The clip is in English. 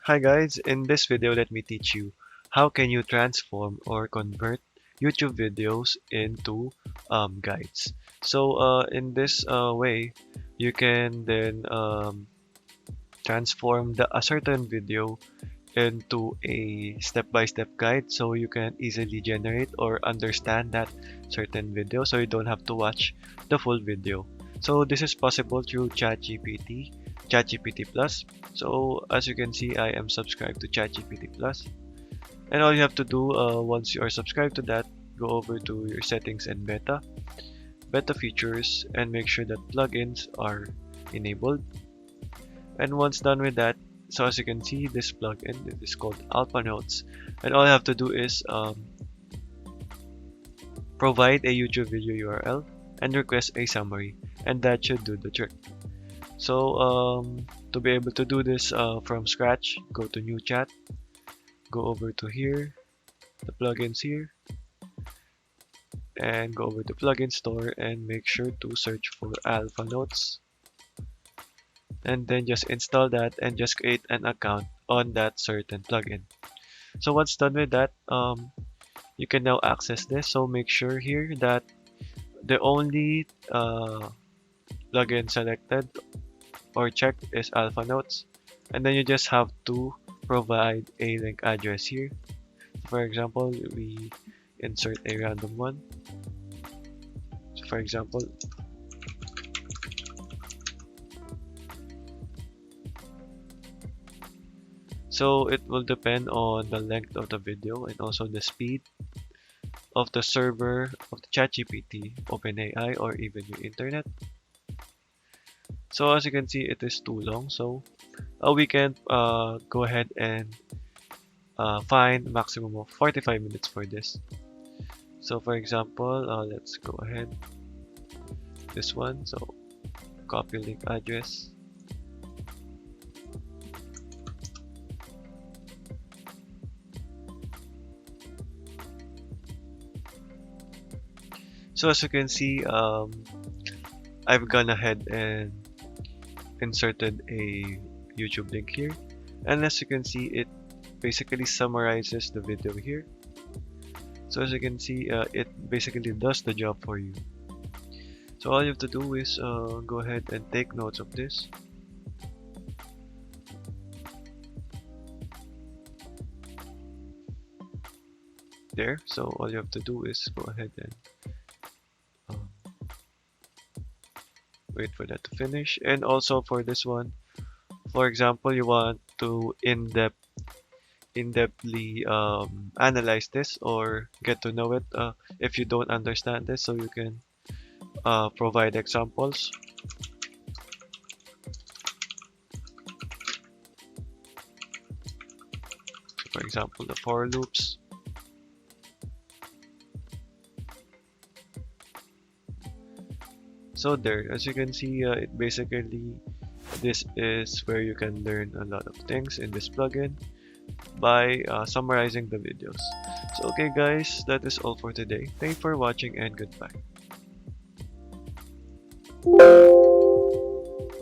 Hi guys, in this video let me teach you how can you transform or convert YouTube videos into guides. In this way, you can then transform a certain video into a step-by-step guide so you can easily generate or understand that certain video so you don't have to watch the full video. So this is possible through ChatGPT Plus. So as you can see, I am subscribed to ChatGPT Plus, and all you have to do once you are subscribed to that, go over to your settings and beta features, and make sure that plugins are enabled. And once done with that, so as you can see, this plugin it is called Alpha Notes, and all you have to do is provide a YouTube video URL and request a summary, and that should do the trick. So to be able to do this from scratch, go to New Chat, go over to here, the plugins here, and go over to Plugin Store and make sure to search for Alpha Notes, and then just install that and just create an account on that certain plugin. So once done with that, you can now access this. So make sure here that the only plugin selected or checked is Alpha Notes, and then you just have to provide a link address here. For example, we insert a random one. So for example, so it will depend on the length of the video and also the speed of the server of the ChatGPT, OpenAI, or even your internet. So as you can see, it is too long, so we can go ahead and find maximum of 45 minutes for this. So for example, let's go ahead this one. So copy link address. So as you can see, I've gone ahead and inserted a YouTube link here, and as you can see, it basically summarizes the video here. So as you can see, it basically does the job for you. So all you have to do is go ahead and take notes of this. There, so all you have to do is go ahead and wait for that to finish. And also for this one, for example, you want to in-depthly analyze this or get to know it if you don't understand this, so you can provide examples. So for example, the for loops. So there, as you can see, it basically, this is where you can learn a lot of things in this plugin by summarizing the videos. So okay guys, that is all for today. Thank you for watching and goodbye.